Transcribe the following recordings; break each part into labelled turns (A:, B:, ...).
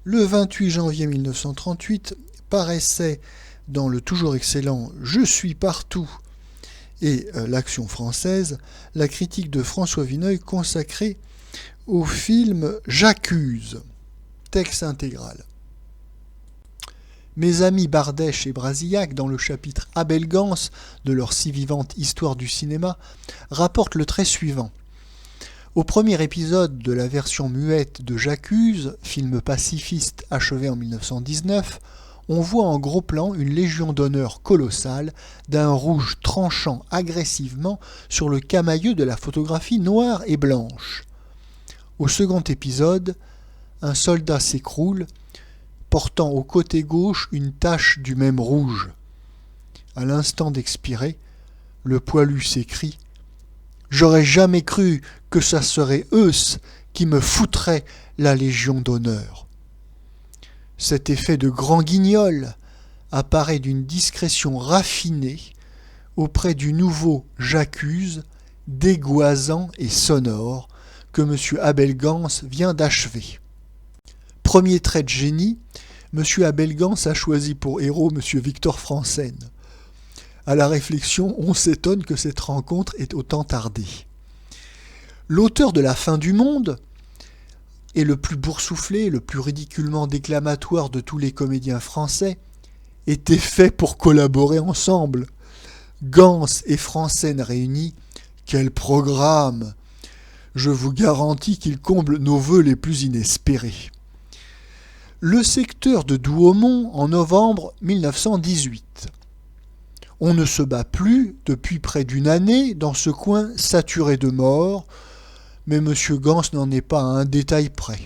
A: Le 28 janvier 1938 paraissait dans le toujours excellent « Je suis partout » et l'Action française, la critique de François Vineuil consacrée au film « J'accuse », texte intégral. Mes amis Bardèche et Brasillac, dans le chapitre Abel Gans de leur si vivante Histoire du cinéma, rapportent le trait suivant. Au premier épisode de la version muette de J'accuse, film pacifiste achevé en 1919, on voit en gros plan une légion d'honneur colossale d'un rouge tranchant agressivement sur le camailleux de la photographie noire et blanche. Au second épisode, un soldat s'écroule, portant au côté gauche une tache du même rouge. À l'instant d'expirer, le poilu s'écrie « J'aurais jamais cru que ça serait eux qui me foutraient la Légion d'honneur. » Cet effet de grand guignol apparaît d'une discrétion raffinée auprès du nouveau « J'accuse » dégoisant et sonore que M. Abel Gans vient d'achever. Premier trait de génie, M. Abel Gans a choisi pour héros M. Victor Franssen. À la réflexion, on s'étonne que cette rencontre ait autant tardé. L'auteur de La fin du monde est le plus boursouflé, le plus ridiculement déclamatoire de tous les comédiens français, était fait pour collaborer ensemble. Gans et Franssen réunis, quel programme! Je vous garantis qu'il comble nos vœux les plus inespérés. Le secteur de Douaumont en novembre 1918. On ne se bat plus depuis près d'une année dans ce coin saturé de morts, mais M. Gans n'en est pas à un détail près.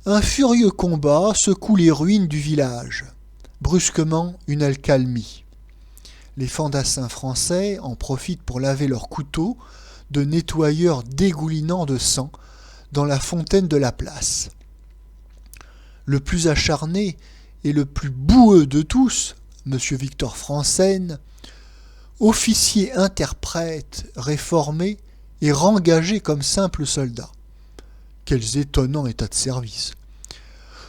A: Un furieux combat secoue les ruines du village. Brusquement, une accalmie. Les fantassins français en profitent pour laver leurs couteaux de nettoyeurs dégoulinants de sang dans la fontaine de la place. Le plus acharné et le plus boueux de tous, M. Victor Franssen, officier interprète réformé et rengagé comme simple soldat. Quels étonnants états de service!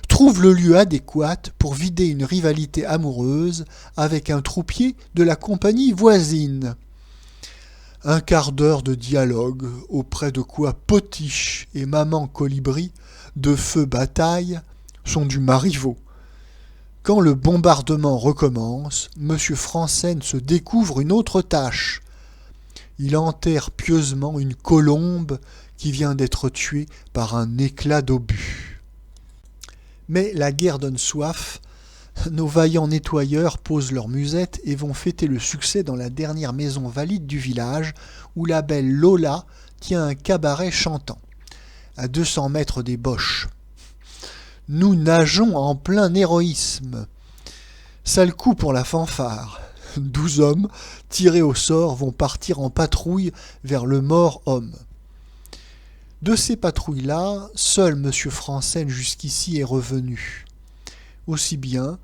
A: Trouve le lieu adéquat pour vider une rivalité amoureuse avec un troupier de la compagnie voisine. Un quart d'heure de dialogue auprès de quoi Potiche et Maman Colibri de feu bataille sont du Marivaux. Quand le bombardement recommence, M. Franssen se découvre une autre tâche. Il enterre pieusement une colombe qui vient d'être tuée par un éclat d'obus. Mais la guerre donne soif. Nos vaillants nettoyeurs posent leurs musettes et vont fêter le succès dans la dernière maison valide du village où la belle Lola tient un cabaret chantant, à 200 mètres des Boches. Nous nageons en plein héroïsme. Sale coup pour la fanfare. 12 hommes, tirés au sort, vont partir en patrouille vers le mort-homme. De ces patrouilles-là, seul M. Franssen jusqu'ici est revenu. Aussi bien,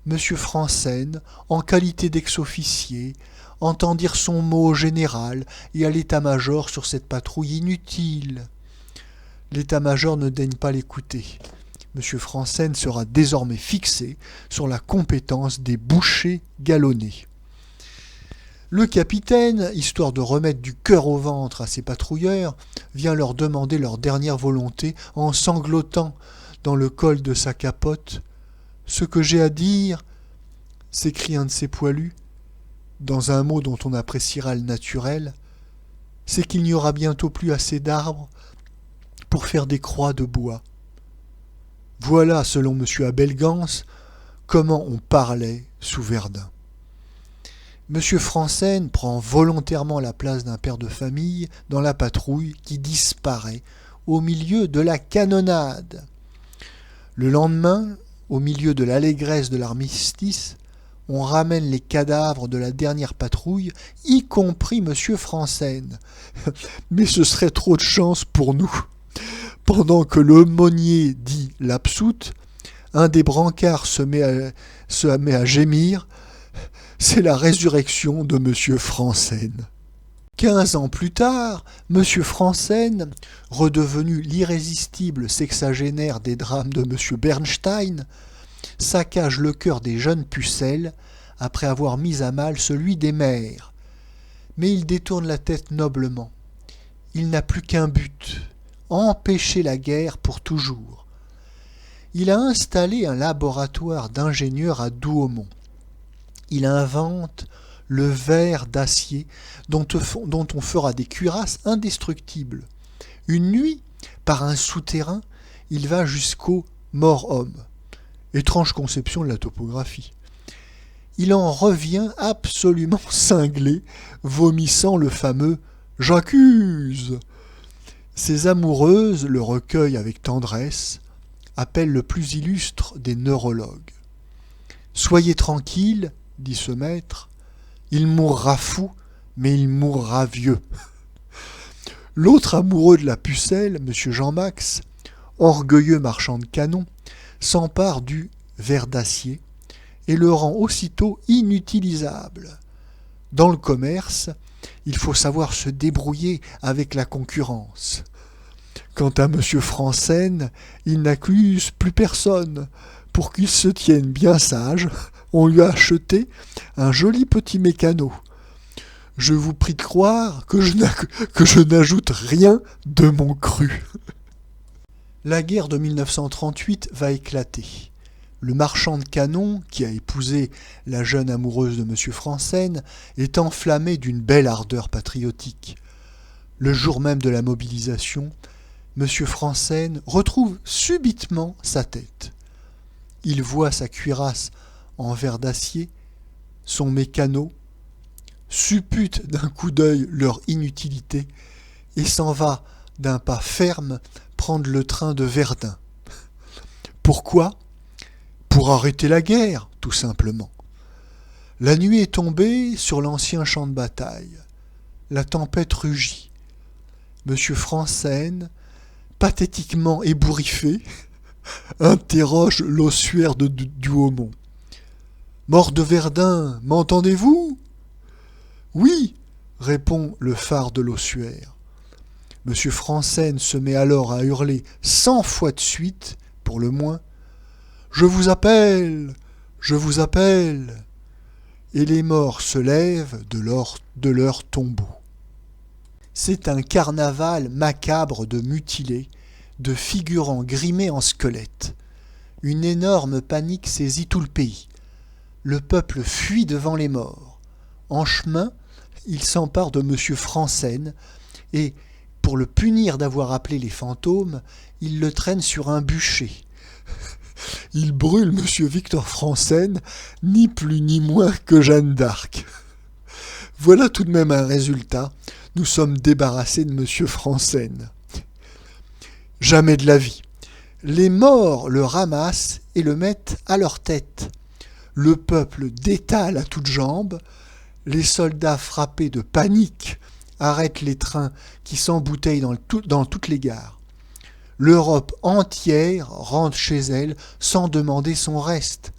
A: M. Franssen, en qualité d'ex-officier, entend dire son mot au général et à l'état-major sur cette patrouille inutile. L'état-major ne daigne pas l'écouter. M. Franssen sera désormais fixé sur la compétence des bouchers galonnés. Le capitaine, histoire de remettre du cœur au ventre à ses patrouilleurs, vient leur demander leur dernière volonté en sanglotant dans le col de sa capote. « Ce que j'ai à dire, » s'écrie un de ses poilus, dans un mot dont on appréciera le naturel, « c'est qu'il n'y aura bientôt plus assez d'arbres pour faire des croix de bois. » Voilà, selon M. Abel Gans, comment on parlait sous Verdun. M. Franssen prend volontairement la place d'un père de famille dans la patrouille qui disparaît au milieu de la canonnade. Le lendemain, au milieu de l'allégresse de l'armistice, on ramène les cadavres de la dernière patrouille, y compris M. Franssen. Mais ce serait trop de chance pour nous. Pendant que l'aumônier dit l'absoute, un des brancards se met à gémir. C'est la résurrection de M. Franssen. 15 ans plus tard, M. Franzen, redevenu l'irrésistible sexagénaire des drames de M. Bernstein, saccage le cœur des jeunes pucelles après avoir mis à mal celui des mères. Mais il détourne la tête noblement. Il n'a plus qu'un but, empêcher la guerre pour toujours. Il a installé un laboratoire d'ingénieurs à Douaumont. Il invente le verre d'acier dont on fera des cuirasses indestructibles. Une nuit, par un souterrain, il va jusqu'au mort-homme. Étrange conception de la topographie. Il en revient absolument cinglé, vomissant le fameux « J'accuse ». Ses amoureuses le recueillent avec tendresse, appellent le plus illustre des neurologues. « Soyez tranquille, dit ce maître, il mourra fou, mais il mourra vieux. » L'autre amoureux de la pucelle, M. Jean-Max, orgueilleux marchand de canons, s'empare du verre d'acier et le rend aussitôt inutilisable. Dans le commerce, il faut savoir se débrouiller avec la concurrence. Quant à M. Franzen, il n'accuse plus personne. Pour qu'il se tienne bien sage, on lui a acheté un joli petit mécano. Je vous prie de croire que je n'ajoute rien de mon cru. La guerre de 1938 va éclater. Le marchand de canons, qui a épousé la jeune amoureuse de M. Franzen, est enflammé d'une belle ardeur patriotique. Le jour même de la mobilisation, M. Franzen retrouve subitement sa tête. Il voit sa cuirasse en verre d'acier, son mécano, suppute d'un coup d'œil leur inutilité et s'en va d'un pas ferme prendre le train de Verdun. Pourquoi ? Pour arrêter la guerre, tout simplement. La nuit est tombée sur l'ancien champ de bataille. La tempête rugit. M. Franzen, pathétiquement ébouriffé, interroge l'ossuaire de Douaumont. « Mort de Verdun, m'entendez-vous » ? « Oui, répond le phare de l'ossuaire. M. Franzen se met alors à hurler 100 fois de suite, pour le moins. « Je vous appelle, je vous appelle !» Et les morts se lèvent de leur tombeau. C'est un carnaval macabre de mutilés, de figurants grimés en squelettes. Une énorme panique saisit tout le pays. Le peuple fuit devant les morts. En chemin, il s'empare de M. Franzen et, pour le punir d'avoir appelé les fantômes, il le traîne sur un bûcher. Il brûle M. Victor Franzen, ni plus ni moins que Jeanne d'Arc. Voilà tout de même un résultat. Nous sommes débarrassés de M. Franzen. Jamais de la vie. Les morts le ramassent et le mettent à leur tête. Le peuple détale à toutes jambes. Les soldats frappés de panique arrêtent les trains qui s'embouteillent dans toutes les gares. L'Europe entière rentre chez elle sans demander son reste.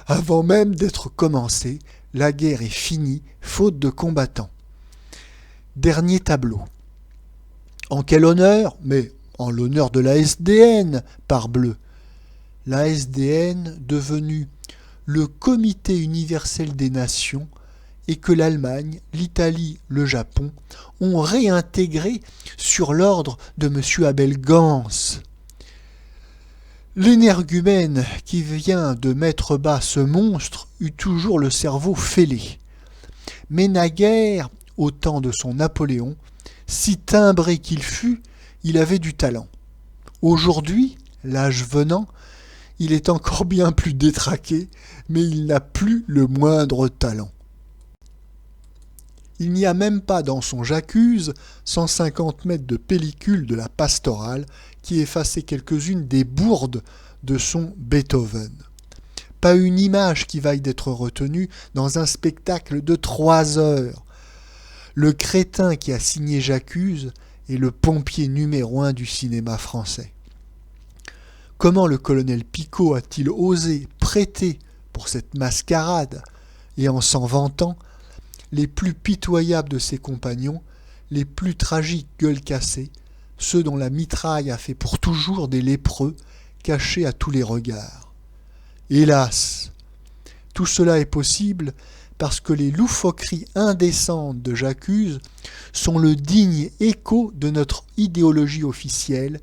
A: Avant même d'être commencée, la guerre est finie, faute de combattants. Dernier tableau. En quel honneur ? Mais en l'honneur de la SDN, parbleu. La SDN devenue le Comité universel des nations et que l'Allemagne, l'Italie, le Japon ont réintégré sur l'ordre de M. Abel Gance. L'énergumène qui vient de mettre bas ce monstre eut toujours le cerveau fêlé. Mais naguère, au temps de son Napoléon, si timbré qu'il fût, il avait du talent. Aujourd'hui, l'âge venant, il est encore bien plus détraqué, mais il n'a plus le moindre talent. Il n'y a même pas dans son J'accuse 150 mètres de pellicule de la pastorale qui effaçait quelques-unes des bourdes de son Beethoven. Pas une image qui vaille d'être retenue dans un spectacle de 3 heures. Le crétin qui a signé J'accuse est le pompier numéro 1 du cinéma français. Comment le colonel Picot a-t-il osé prêter pour cette mascarade, et en s'en vantant, les plus pitoyables de ses compagnons, les plus tragiques gueules cassées, ceux dont la mitraille a fait pour toujours des lépreux, cachés à tous les regards. Hélas, tout cela est possible parce que les loufoqueries indécentes de J'accuse sont le digne écho de notre idéologie officielle,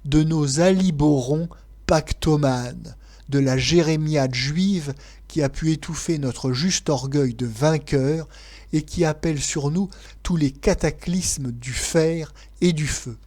A: de nos aliborons pactomanes, de la jérémiade juive qui a pu étouffer notre juste orgueil de vainqueur et qui appelle sur nous tous les cataclysmes du fer et du feu.